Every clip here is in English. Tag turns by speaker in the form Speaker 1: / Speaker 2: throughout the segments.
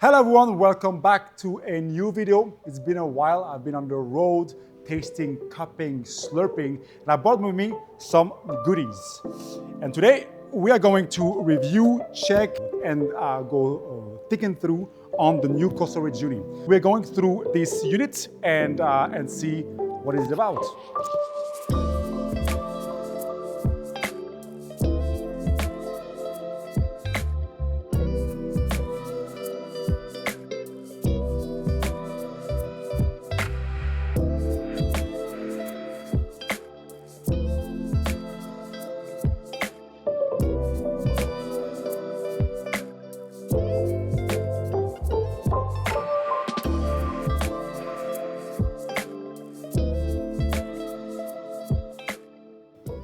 Speaker 1: Hello everyone, welcome back to a new video. It's been a while. I've been on the road tasting, cupping, slurping, and I brought with me some goodies. And today we are going to review, check, and go thicken through on the new Cosori Juni. We're going through this unit and see what it's about.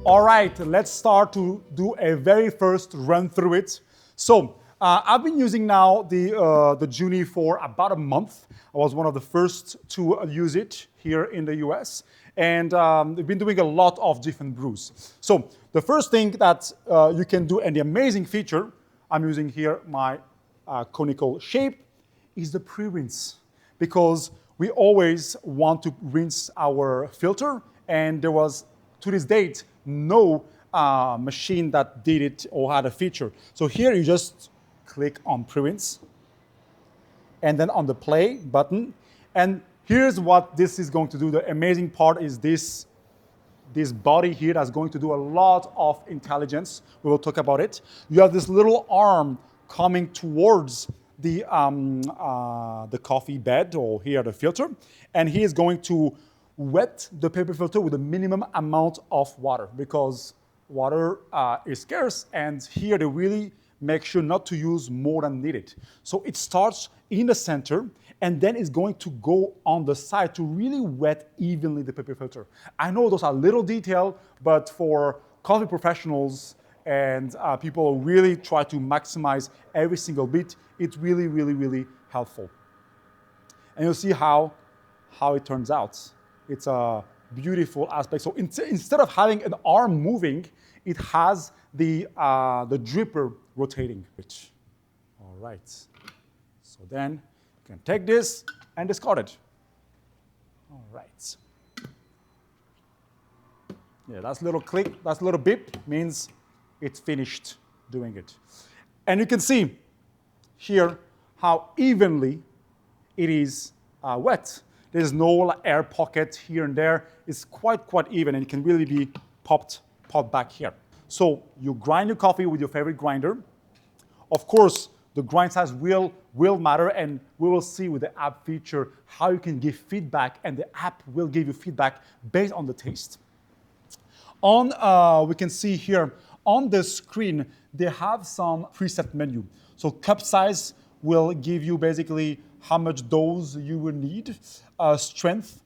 Speaker 1: All right, let's start to do a very first run through it. So I've been using now the Juni for about a month. I was one of the first to use it here in the US, and we've been doing a lot of different brews. So the first thing that you can do, and the amazing feature, I'm using here my conical shape, is the pre-rinse, because we always want to rinse our filter, and there was, to this date, no machine that did it or had a feature. So here you just click on pre-rinse and then on the play button. And here's what this is going to do. The amazing part is this body here that's going to do a lot of intelligence. We will talk about it. You have this little arm coming towards the coffee bed, or here the filter, and he is going to wet the paper filter with a minimum amount of water, because water is scarce, and here they really make sure not to use more than needed. So it starts in the center and then it's going to go on the side to really wet evenly the paper filter. I know those are little detail, but for coffee professionals and people who really try to maximize every single bit, it's really, really, really helpful. And you'll see how it turns out. It's a beautiful aspect. So instead of having an arm moving, it has the dripper rotating. All right. So then you can take this and discard it. All right. Yeah, that's a little click, that's a little beep, means it's finished doing it. And you can see here how evenly it is wet. There's no air pocket here and there. It's quite even, and it can really be popped back here. So you grind your coffee with your favorite grinder. Of course, the grind size will matter, and we will see with the app feature how you can give feedback, and the app will give you feedback based on the taste. We can see here on the screen, they have some preset menu. So cup size will give you basically how much dose you will need. Strength.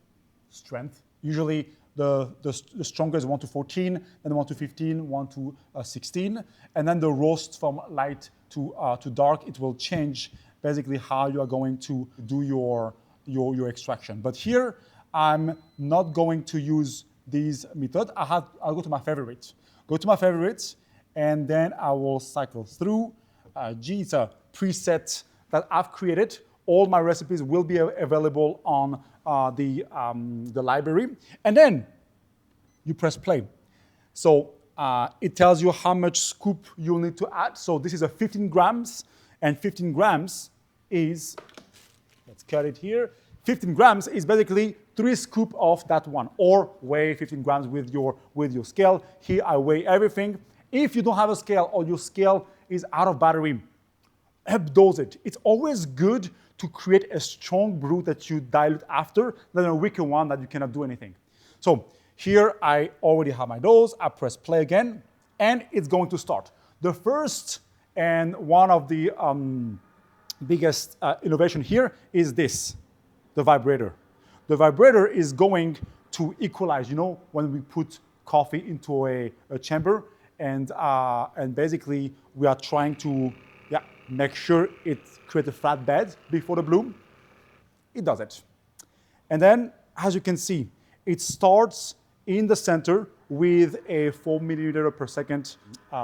Speaker 1: Usually the strongest is 1 to 14, then 1 to 15, 1 to 16. And then the roast from light to dark, it will change basically how you are going to do your extraction. But here, I'm not going to use these methods. I'll go to my favorites. And then I will cycle through. It's a preset that I've created. All my recipes will be available on the library. And then you press play. So it tells you how much scoop you'll need to add. So this is a 15 grams, and 15 grams is, let's cut it here. 15 grams is basically 3 scoops of that one, or weigh 15 grams with your scale. Here I weigh everything. If you don't have a scale, or your scale is out of battery, dose it. It's always good to create a strong brew that you dilute after than a weaker one that you cannot do anything. So here I already have my dose. I press play again, and it's going to start. The first and one of the biggest innovation here is this, the vibrator. The vibrator is going to equalize, when we put coffee into a chamber, and basically we are trying to make sure it creates a flat bed before the bloom. It does it. And then, as you can see, it starts in the center with a 4 milliliter per second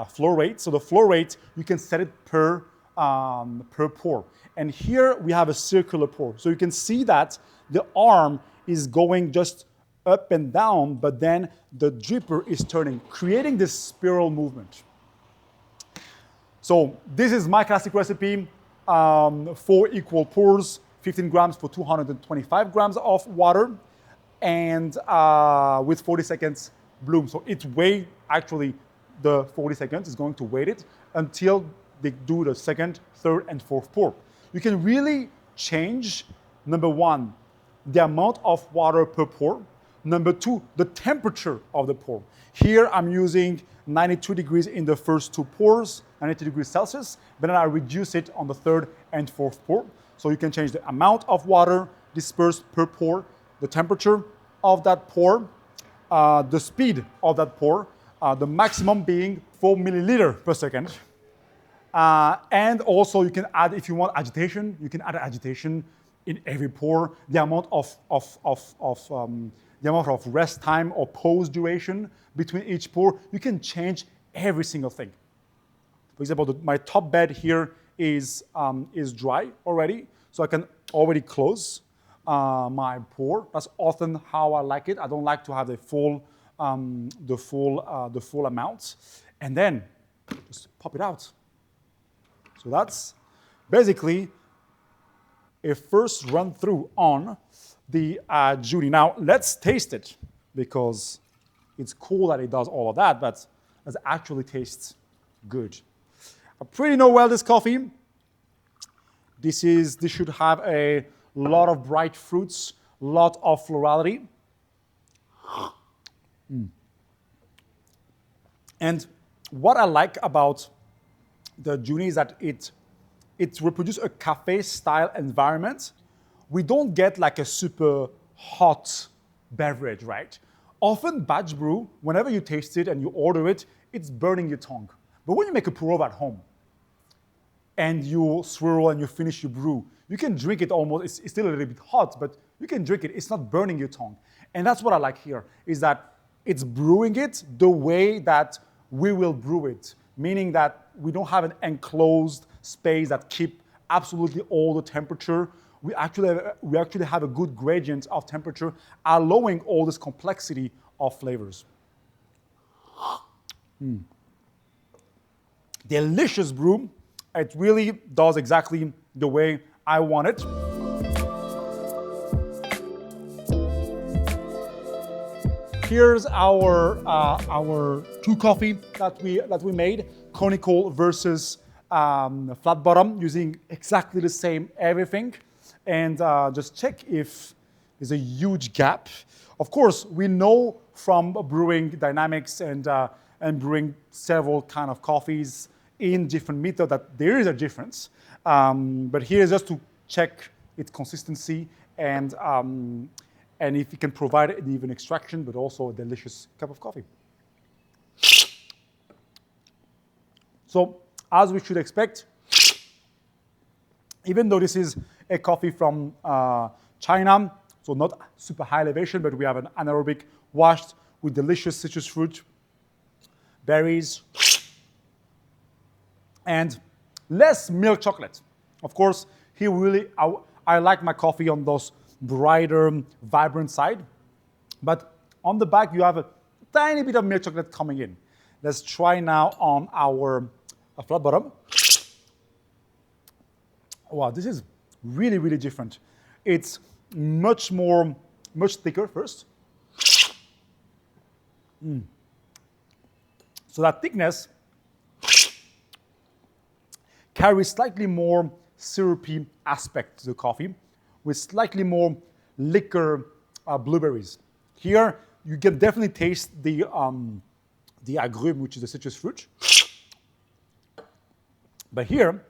Speaker 1: flow rate. So the flow rate, you can set it per per pour. And here we have a circular pour. So you can see that the arm is going just up and down, but then the dripper is turning, creating this spiral movement. So this is my classic recipe, 4 equal pours, 15 grams for 225 grams of water, and with 40 seconds bloom. So it waits, actually, the 40 seconds is going to wait it until they do the second, third, and fourth pour. You can really change, number one, the amount of water per pour. Number two, the temperature of the pour. Here I'm using 92 degrees in the first 2 pours, 92 degrees Celsius, but then I reduce it on the third and fourth pour. So you can change the amount of water dispersed per pour, the temperature of that pour, the speed of that pour, the maximum being 4 milliliter per second. And also you can add, if you want agitation, you can add agitation in every pour, the amount of rest time or pause duration between each pour. You can change every single thing. For example, my top bed here is dry already, so I can already close my pour. That's often how I like it. I don't like to have the full amount, and then just pop it out. So that's basically a first run through on the Juni. Now let's taste it, because it's cool that it does all of that, but it actually tastes good. I pretty know well this coffee. This should have a lot of bright fruits, lot of florality. And what I like about the Juni is that it reproduces a cafe-style environment. We don't get like a super hot beverage, right? Often batch brew, whenever you taste it and you order it, it's burning your tongue. But when you make a pour at home and you swirl and you finish your brew, you can drink it almost, it's still a little bit hot, but you can drink it, it's not burning your tongue. And that's what I like here, is that it's brewing it the way that we will brew it, meaning that we don't have an enclosed space that keep absolutely all the temperature. We actually have a good gradient of temperature, allowing all this complexity of flavors. Delicious brew. It really does exactly the way I want it. Here's our 2 coffee that we made, conical versus flat bottom, using exactly the same everything. And just check if there's a huge gap. Of course, we know from brewing dynamics and brewing several kind of coffees in different methods that there is a difference. But here is just to check its consistency and if it can provide an even extraction, but also a delicious cup of coffee. So, as we should expect, even though this is a coffee from China, so not super high elevation, but we have an anaerobic washed with delicious citrus fruit, berries, and less milk chocolate. Of course, here really, I like my coffee on those brighter, vibrant side, but on the back you have a tiny bit of milk chocolate coming in. Let's try now on our flat bottom. Wow, this is really, really different. It's much thicker first. So that thickness carries slightly more syrupy aspect to the coffee, with slightly more liquor blueberries. Here, you can definitely taste the agrumes, which is the citrus fruit. But here,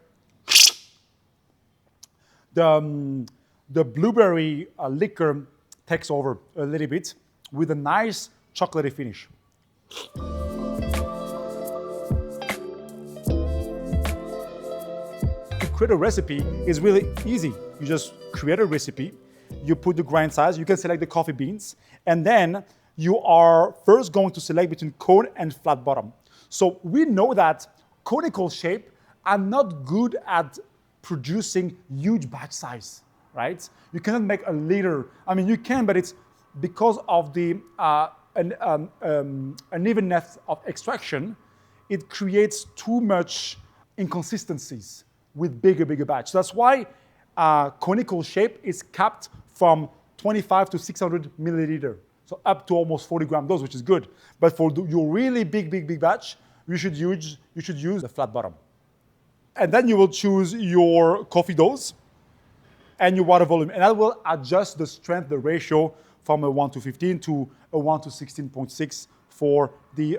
Speaker 1: the blueberry liquor takes over a little bit with a nice chocolatey finish. To create a recipe is really easy. You just create a recipe, you put the grind size, you can select the coffee beans, and then you are first going to select between cone and flat bottom. So we know that conical shape I'm not good at producing huge batch size, right? You cannot make a liter. I mean, you can, but it's because of the unevenness of extraction, it creates too much inconsistencies with bigger batch. So that's why conical shape is capped from 25 to 600 milliliter. So up to almost 40 gram dose, which is good. But for your really big batch, you should use the flat bottom. And then you will choose your coffee dose and your water volume. And that will adjust the strength, the ratio from a 1 to 15 to a 1 to 16.6 for the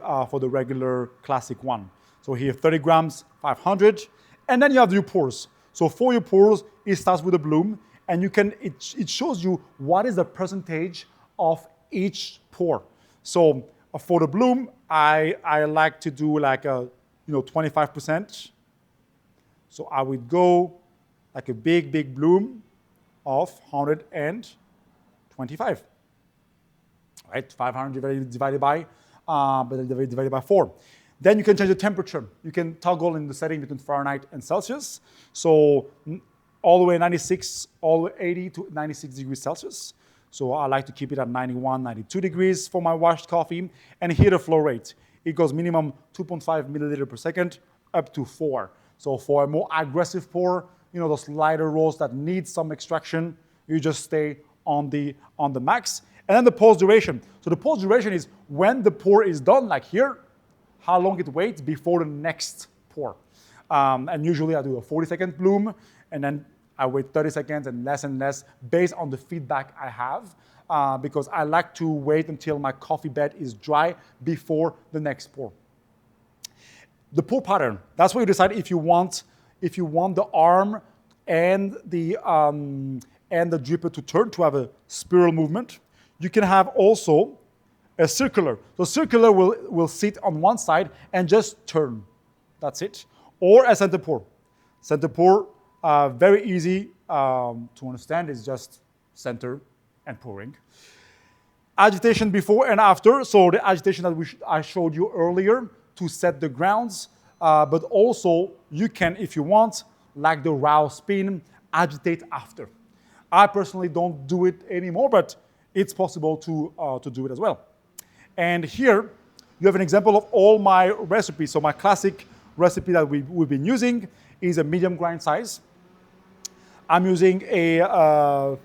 Speaker 1: regular classic one. So here, 30 grams, 500. And then you have your pours. So for your pours, it starts with a bloom. And it shows you what is the percentage of each pour. So for the bloom, I like to do like a 25%. So I would go like a big bloom of 125. Right, 500 divided by 4. Then you can change the temperature. You can toggle in the setting between Fahrenheit and Celsius. So all the way 96, all the way 80 to 96 degrees Celsius. So I like to keep it at 91, 92 degrees for my washed coffee. And here the flow rate. It goes minimum 2.5 milliliter per second up to 4. So for a more aggressive pour, those lighter roasts that need some extraction, you just stay on the max. And then the pause duration. So the pause duration is when the pour is done, like here, how long it waits before the next pour. And usually I do a 40-second bloom, and then I wait 30 seconds and less based on the feedback I have, because I like to wait until my coffee bed is dry before the next pour. The pour pattern, that's where you decide if you want the arm and the dripper to turn, to have a spiral movement. You can have also a circular. So circular will sit on one side and just turn. That's it. Or a center pour. Center pour, very easy to understand. It's just center and pouring. Agitation before and after. So the agitation that I showed you earlier to set the grounds. But also you can, if you want, like the row spin, agitate after. I personally don't do it anymore, but it's possible to do it as well. And here you have an example of all my recipes. So my classic recipe that we've been using is a medium grind size. I'm using a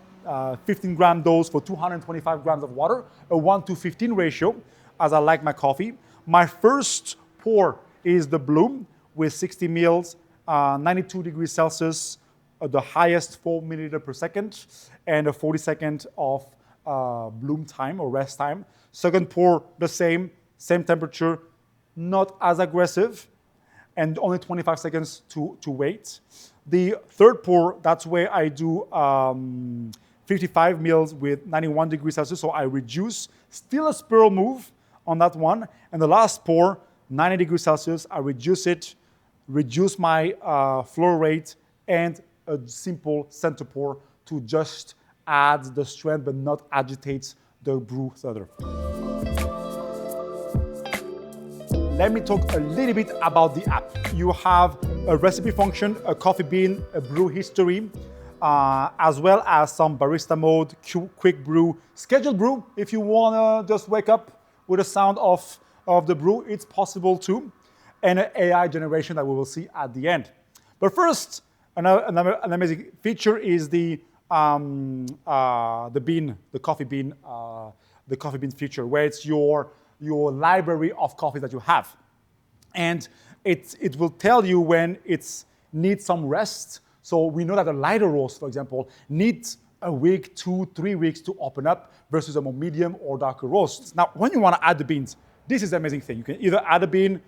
Speaker 1: 15 gram dose for 225 grams of water, a 1 to 15 ratio, as I like my coffee. My first pour is the bloom with 60 mils, 92 degrees Celsius, the highest 4 milliliter per second, and a 40-second of bloom time or rest time. Second pour, the same temperature, not as aggressive, and only 25 seconds to wait. The third pour, that's where I do 55 mils with 91 degrees Celsius, so I reduce, still a spiral move on that one. And the last pour, 90 degrees Celsius, I reduce it, reduce my flow rate, and a simple center pour to just add the strength but not agitate the brew further. Let me talk a little bit about the app. You have a recipe function, a coffee bean, a brew history, as well as some barista mode, quick brew, scheduled brew. If you want to just wake up with the sound of the brew, it's possible too. And an AI generation that we will see at the end. But first, an amazing feature is the coffee bean feature, where it's your library of coffee that you have. And it will tell you when it needs some rest. So we know that a lighter roast, for example, needs a week, 2-3 weeks to open up versus a more medium or darker roast. Now, when you want to add the beans, this is the amazing thing. You can either add a bean,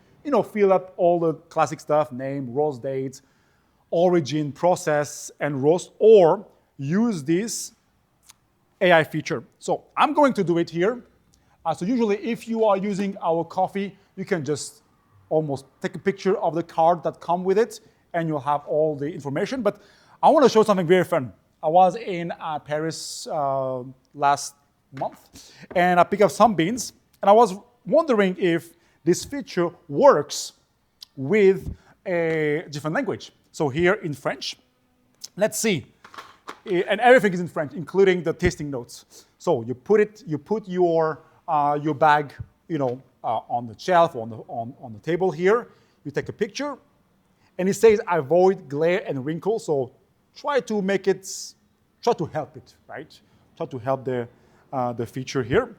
Speaker 1: fill up all the classic stuff, name, roast date, origin, process, and roast, or use this AI feature. So I'm going to do it here. So usually if you are using our coffee, you can just almost take a picture of the card that comes with it, and you'll have all the information. But I want to show something very fun. I was in Paris last month, and I picked up some beans, and I was wondering if this feature works with a different language. So here in French, let's see. And everything is in French, including the tasting notes. So you put your bag, on the shelf, on the table here. You take a picture, and it says avoid glare and wrinkles. So try to help it, right? Try to help the feature here.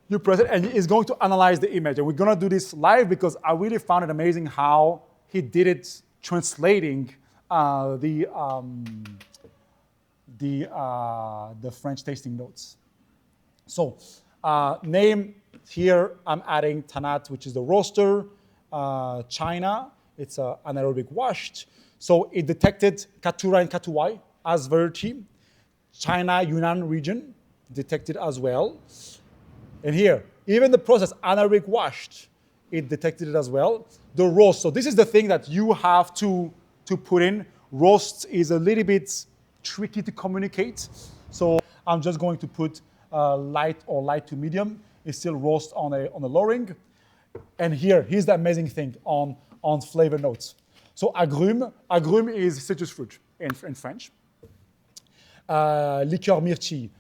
Speaker 1: You press it, and it's going to analyze the image. And we're going to do this live because I really found it amazing how he did it, translating the French tasting notes. So name here, I'm adding Tanat, which is the roaster. China, it's anaerobic washed. So it detected Katura and Katuwai as variety. China, Yunnan region detected as well. And here, even the process anaerobic washed, it detected it as well. The roast, so this is the thing that you have to put in. Roast is a little bit tricky to communicate. So I'm just going to put light to medium. It's still roast on a lowering. And here's the amazing thing on flavor notes. So agrumes is citrus fruit in French. Liqueur myrtille.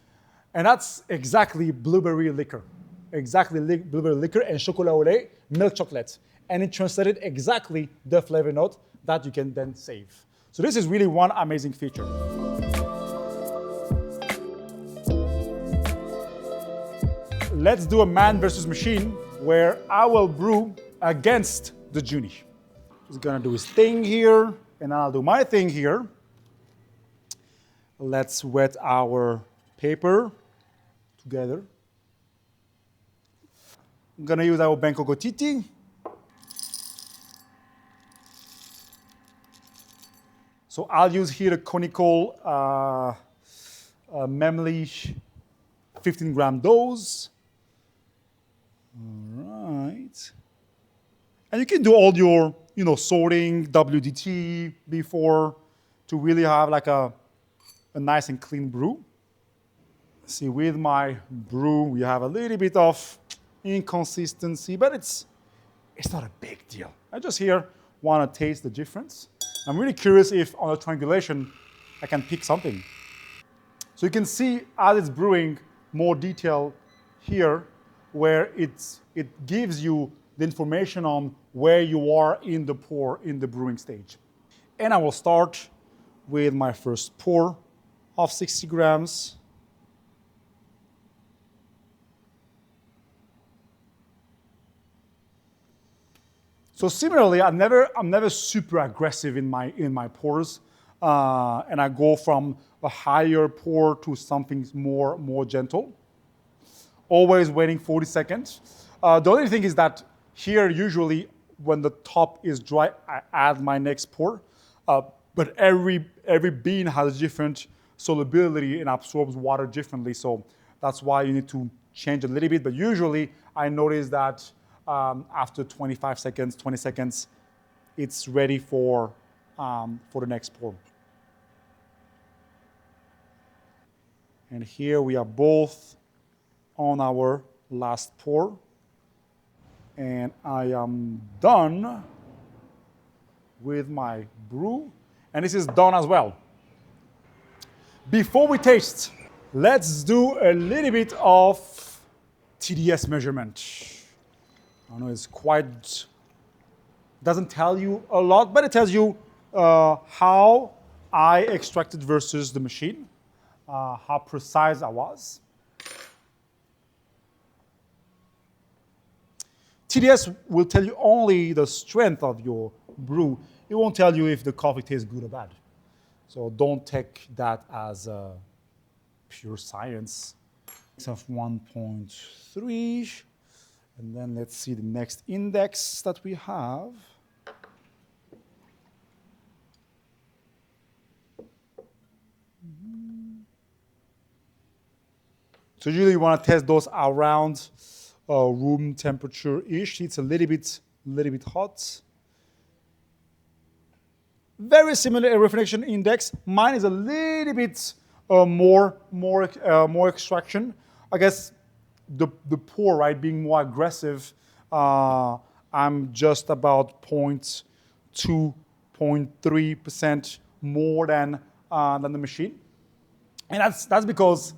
Speaker 1: And that's exactly blueberry liquor. Blueberry liquor and chocolat au lait, milk chocolate. And it translated exactly the flavor note that you can then save. So this is really one amazing feature. Let's do a man versus machine where I will brew against the Juni. He's gonna do his thing here, and I'll do my thing here. Let's wet our paper together. I'm gonna use our Benko Gotiti. So I'll use here a conical Memli 15-gram dose. All right. And you can do all your, sorting, WDT before to really have like a nice and clean brew. See, with my brew, we have a little bit of inconsistency, but it's not a big deal. I just here want to taste the difference. I'm really curious if on a triangulation, I can pick something. So you can see as it's brewing more detail here, where it gives you the information on where you are in the pour, in the brewing stage. And I will start with my first pour of 60 grams. So similarly, I'm never super aggressive in my pours, and I go from a higher pour to something more gentle. Always waiting 40 seconds. The only thing is that here usually when the top is dry, I add my next pour. But every bean has different solubility and absorbs water differently, so that's why you need to change a little bit. But usually I notice that after 25 seconds, 20 seconds, it's ready for the next pour. And here we are both on our last pour. And I am done with my brew. And this is done as well. Before we taste, let's do a little bit of TDS measurement. I know it's doesn't tell you a lot, but it tells you how I extracted versus the machine, how precise I was. TDS will tell you only the strength of your brew. It won't tell you if the coffee tastes good or bad. So don't take that as pure science. Of 1.3. And then let's see the next index that we have. So usually you want to test those around room temperature-ish. It's a little bit hot. Very similar reflection index. Mine is a little bit more extraction. I guess the pour, right, being more aggressive, I'm just about 0.2 2.3% more than the machine. And that's because,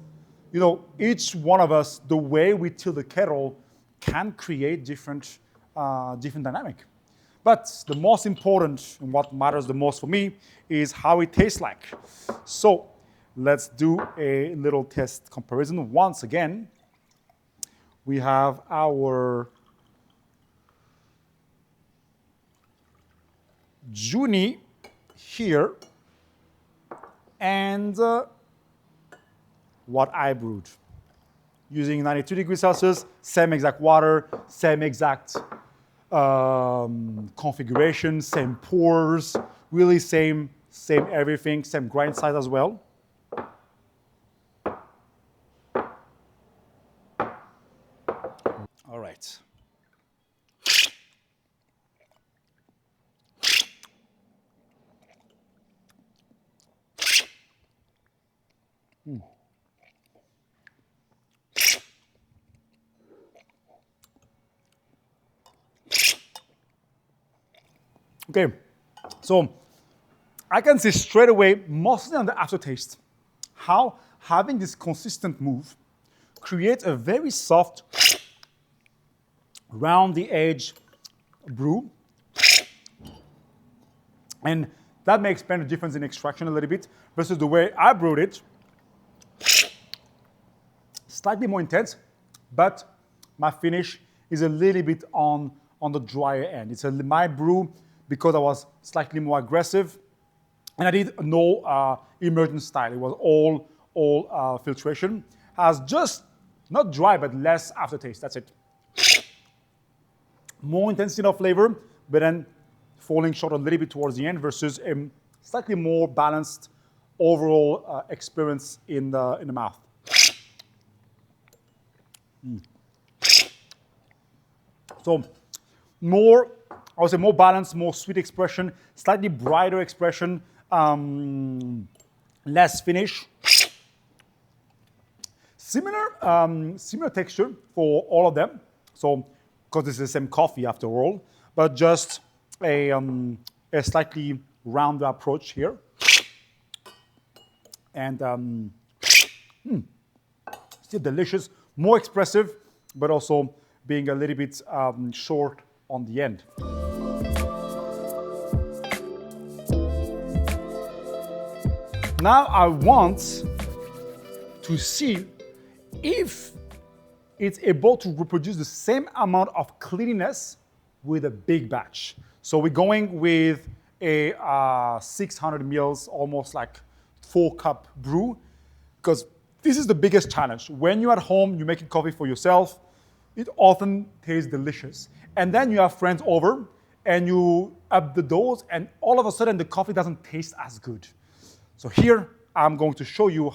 Speaker 1: each one of us, the way we tilt the kettle can create different dynamic. But the most important, and what matters the most for me, is how it tastes like. So let's do a little test comparison. Once again, we have our Juni here, and what I brewed. Using 92 degrees Celsius, same exact water, same exact configuration, same pours, really same everything, same grind size as well. All right. Okay, so I can see straight away, mostly on the aftertaste, how having this consistent move creates a very soft, round the edge brew. And that may explain the difference in extraction a little bit versus the way I brewed it. Slightly more intense, but my finish is a little bit on the drier end. It's my brew because I was slightly more aggressive, and I did no immersion style. It was all filtration. Has just not dry, but less aftertaste. That's it. More intensity of flavor, but then falling short a little bit towards the end versus a slightly more balanced overall experience in the mouth. So more, I would say more balanced, more sweet expression, slightly brighter expression, less finish. Similar texture for all of them. So, because it's the same coffee after all, but just a slightly rounder approach here. And still delicious, more expressive, but also being a little bit short on the end. Now I want to see if it's able to reproduce the same amount of cleanliness with a big batch. So we're going with a 600 mils, almost like 4-cup brew, because this is the biggest challenge. When you're at home, you're making coffee for yourself, it often tastes delicious. And then you have friends over and you up the dose and all of a sudden the coffee doesn't taste as good. So here I'm going to show you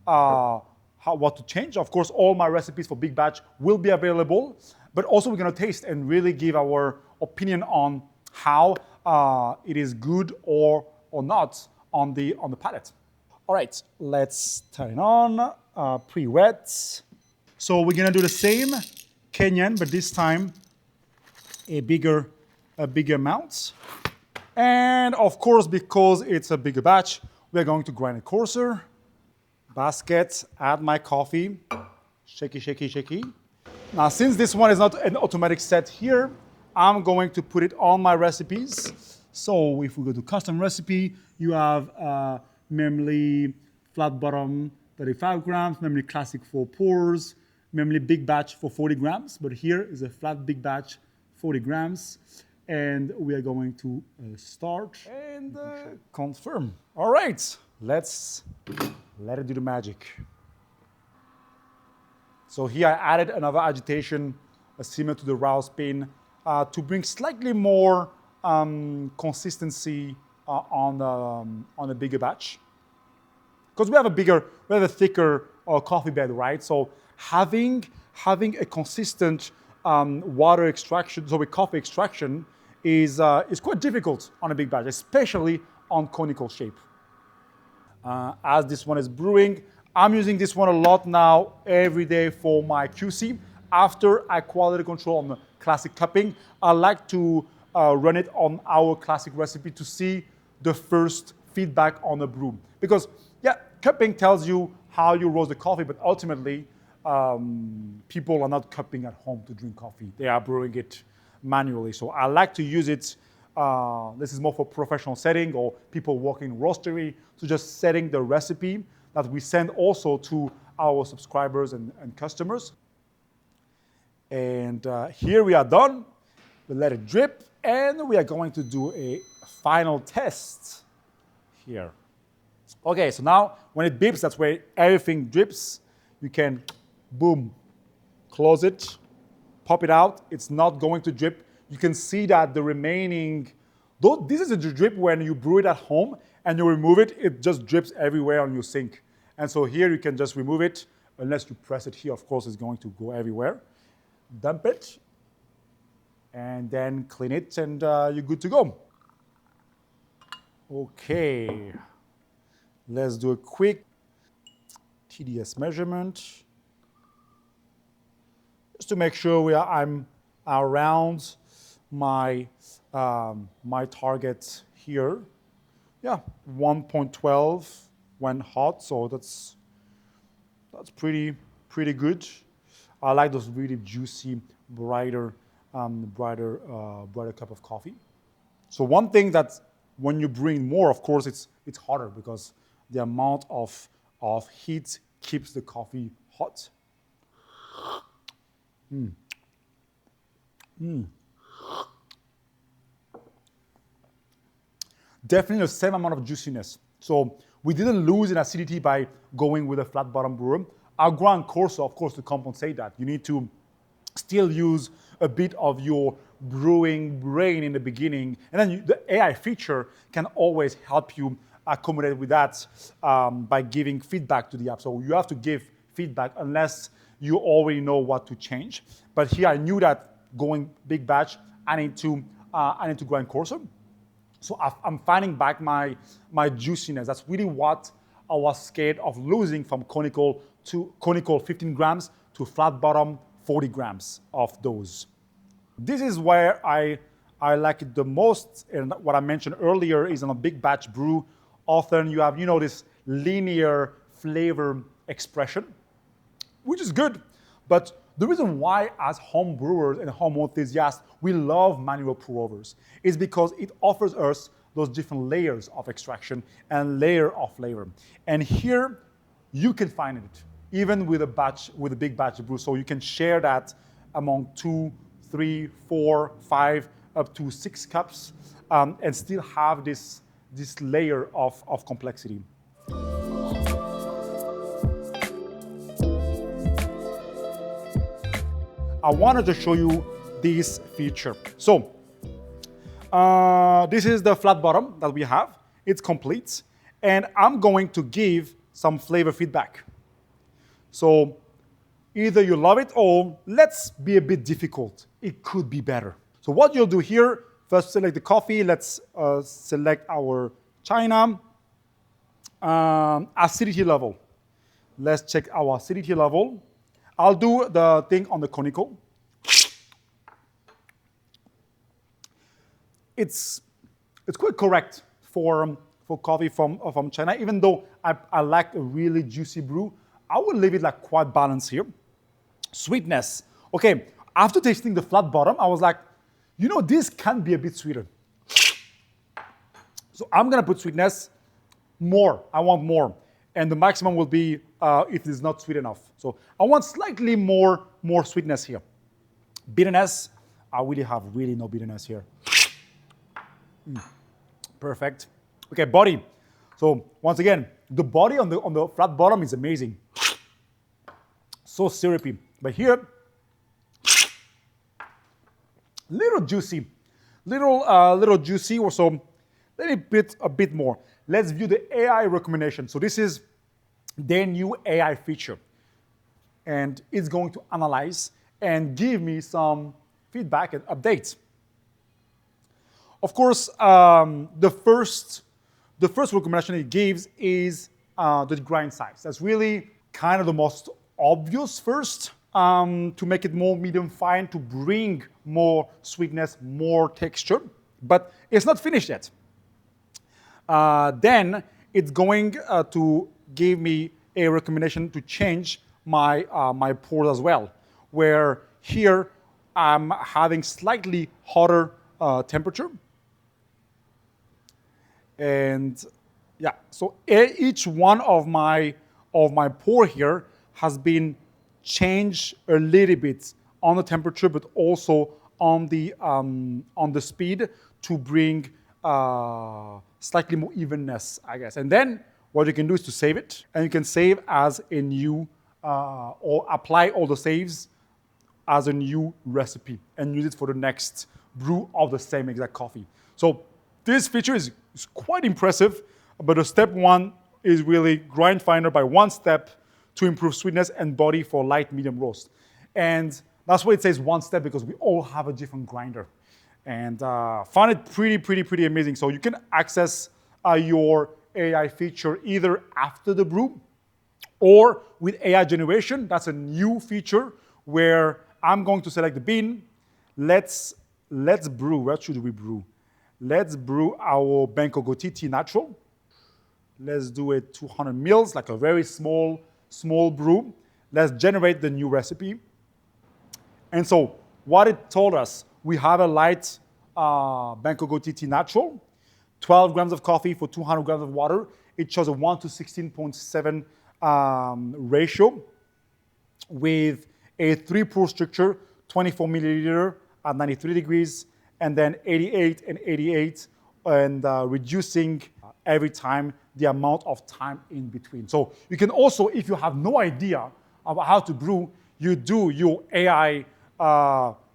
Speaker 1: what to change. Of course, all my recipes for big batch will be available, but also we're going to taste and really give our opinion on how it is good or not on the palate. All right, let's turn it on. Pre-wet. So we're going to do the same Kenyan, but this time a bigger amount. And of course, because it's a bigger batch, we're going to grind it coarser. Basket, add my coffee. Shaky, shaky, shaky. Now, since this one is not an automatic set here, I'm going to put it on my recipes. So if we go to custom recipe, you have Memli flat bottom 35 grams, Memli classic 4 pours, Memli big batch for 40 grams. But here is a flat big batch, 40 grams. And we are going to start and confirm. All right, let's let it do the magic. So here I added another agitation similar to the rouse pin to bring slightly more consistency on a bigger batch. Because we have a thicker coffee bed, right? So having a consistent water extraction, so with coffee extraction, is quite difficult on a big batch, especially on conical shape. As this one is brewing, I'm using this one a lot now every day for my QC. After I quality control on the classic cupping, I like to run it on our classic recipe to see the first feedback on the brew. Because, yeah, cupping tells you how you roast the coffee, but ultimately, people are not cupping at home to drink coffee. They are brewing it manually. So I like to use it. This is more for professional setting or people working roastery. So just setting the recipe that we send also to our subscribers and customers. And here we are done. We let it drip, and we are going to do a final test here. Okay, so now when it beeps, that's where everything drips. You can, boom, close it, pop it out. It's not going to drip. You can see that the remaining, though this is a drip when you brew it at home and you remove it, it just drips everywhere on your sink. And so here you can just remove it. Unless you press it here, of course, it's going to go everywhere. Dump it, and then clean it, and you're good to go. Okay, let's do a quick TDS measurement, just to make sure I'm around my my target here. Yeah, 1.12 when hot, so that's pretty good. I like those really juicy, brighter cup of coffee. So one thing that when you bring more, of course, it's harder because the amount of heat keeps the coffee hot. Definitely the same amount of juiciness. So we didn't lose in acidity by going with a flat bottom brewer. Our Grand Corso, of course, to compensate that, you need to still use a bit of your brewing brain in the beginning. And then the AI feature can always help you accommodate with that by giving feedback to the app. So you have to give feedback unless you already know what to change. But here I knew that going big batch, I need to Grand Corso. So I'm finding back my juiciness. That's really what I was scared of losing from conical 15 grams to flat bottom 40 grams of those. This is where I like it the most, and what I mentioned earlier is on a big batch brew, often you have, this linear flavor expression, which is good. But the reason why as home brewers and home enthusiasts, we love manual pour-overs is because it offers us those different layers of extraction and layer of flavor. And here you can find it, even with a big batch brew. So you can share that among 2, 3, 4, 5, up to 6 cups, and still have this layer of complexity. I wanted to show you this feature. So this is the flat bottom that we have. It's complete. And I'm going to give some flavor feedback. So either you love it or let's be a bit difficult. It could be better. So what you'll do here, first select the coffee. Let's select our China. Acidity level. Let's check our acidity level. I'll do the thing on the conical. It's quite correct for coffee from China, even though I like a really juicy brew. I would leave it like quite balanced here. Sweetness. Okay, after tasting the flat bottom, I was like, this can be a bit sweeter. So I'm gonna put sweetness more. I want more. And the maximum will be if it's not sweet enough. So I want slightly more sweetness here. Bitterness, I really have no bitterness here. Perfect. Okay, body. So once again, the body on the flat bottom is amazing. So syrupy. But here, little juicy. Little juicy. So let me put a bit more. Let's view the AI recommendation. So this is their new AI feature. And it's going to analyze and give me some feedback and updates. Of course, the first recommendation it gives is the grind size. That's really kind of the most obvious first. to make it more medium fine, to bring more sweetness, more texture. But it's not finished yet. Then it's going to give me a recommendation to change my, my pours as well, where here I'm having slightly hotter temperature. And yeah, so each one of my pour here has been changed a little bit on the temperature, but also on the speed to bring slightly more evenness, I guess. And then what you can do is to save it, and you can save as a new or apply all the saves as a new recipe and use it for the next brew of the same exact coffee. So this feature is quite impressive, but the step one is really grind finer by one step to improve sweetness and body for light medium roast. And that's why it says one step, because we all have a different grinder. And found it pretty amazing. So you can access your AI feature either after the brew or with AI generation. That's a new feature where I'm going to select the bean. Let's brew. What should we brew? Let's brew our Benko Gotiti natural. Let's do it 200 mils, like a very small brew. Let's generate the new recipe. And so what it told us, we have a light Benko Gotiti natural, 12 grams of coffee for 200 grams of water. It shows a 1 to 16.7 ratio with a 3-pour structure, 24 milliliter at 93 degrees, and then 88 and 88, and reducing every time the amount of time in between. So you can also, if you have no idea about how to brew, you do your AI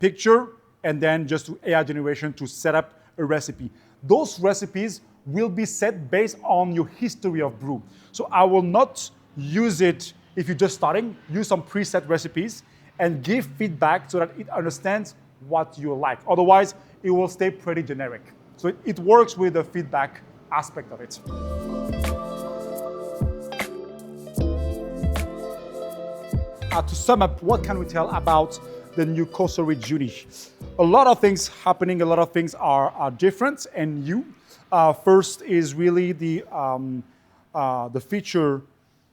Speaker 1: picture and then just do AI generation to set up a recipe. Those recipes will be set based on your history of brew. So I will not use it if you're just starting. Use some preset recipes and give feedback so that it understands what you like. Otherwise, it will stay pretty generic. So it works with the feedback aspect of it. To sum up, what can we tell about the new Cosori Juni? A lot of things happening, a lot of things are different and new. First is really the feature,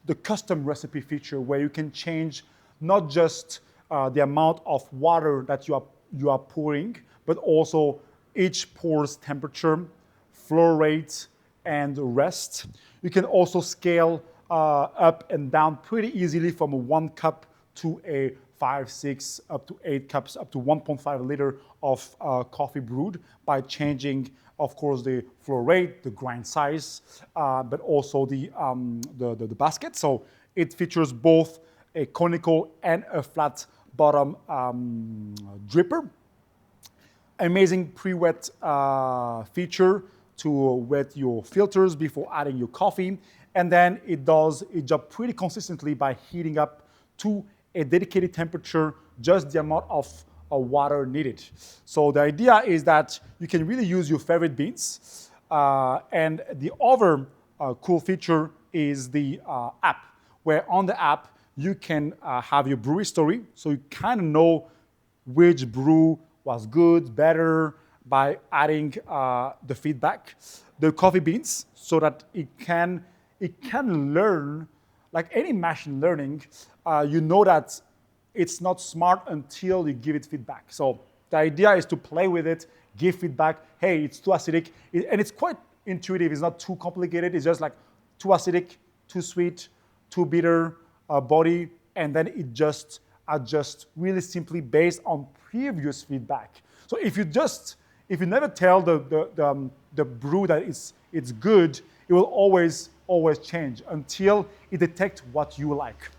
Speaker 1: the custom recipe feature, where you can change not just the amount of water that you are pouring, but also each pour's temperature, flow rate, and rest. You can also scale up and down pretty easily from a 1 cup to a 5, 6, up to 8 cups, up to 1.5 liter of coffee brewed by changing, of course, the flow rate, the grind size, but also the basket. So it features both a conical and a flat bottom dripper. Amazing pre-wet feature to wet your filters before adding your coffee. And then it does its job pretty consistently by heating up to a dedicated temperature, just the amount of water needed. So the idea is that you can really use your favorite beans. And the other cool feature is the app, where on the app, you can have your brew history. So you kind of know which brew was good, better, by adding the feedback. The coffee beans, so that it can learn, like any machine learning, you know that it's not smart until you give it feedback. So the idea is to play with it, give feedback. Hey, it's too acidic. And it's quite intuitive. It's not too complicated. It's just like too acidic, too sweet, too bitter body. And then it just adjusts really simply based on previous feedback. So if you never tell the brew that it's good, it will always change until it detects what you like.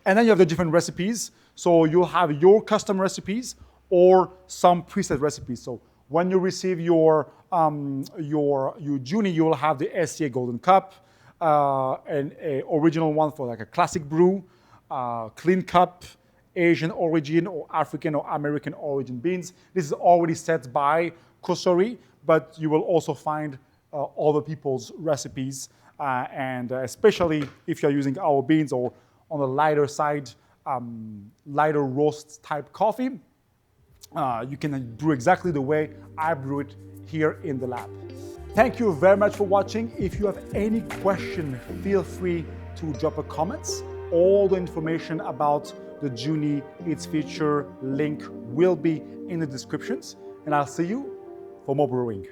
Speaker 1: And then you have the different recipes. So you'll have your custom recipes or some preset recipes. So when you receive your Juni, you will have the SCA Golden Cup, and an original one for like a classic brew, clean cup, Asian origin or African or American origin beans. This is already set by Cosori, but you will also find other people's recipes, and especially if you're using our beans or on the lighter side, lighter roast type coffee. You can brew exactly the way I brew it here in the lab. Thank you very much for watching. If you have any question, feel free to drop a comments. All the information about the Juni, its feature, link will be in the descriptions. And I'll see you for more brewing.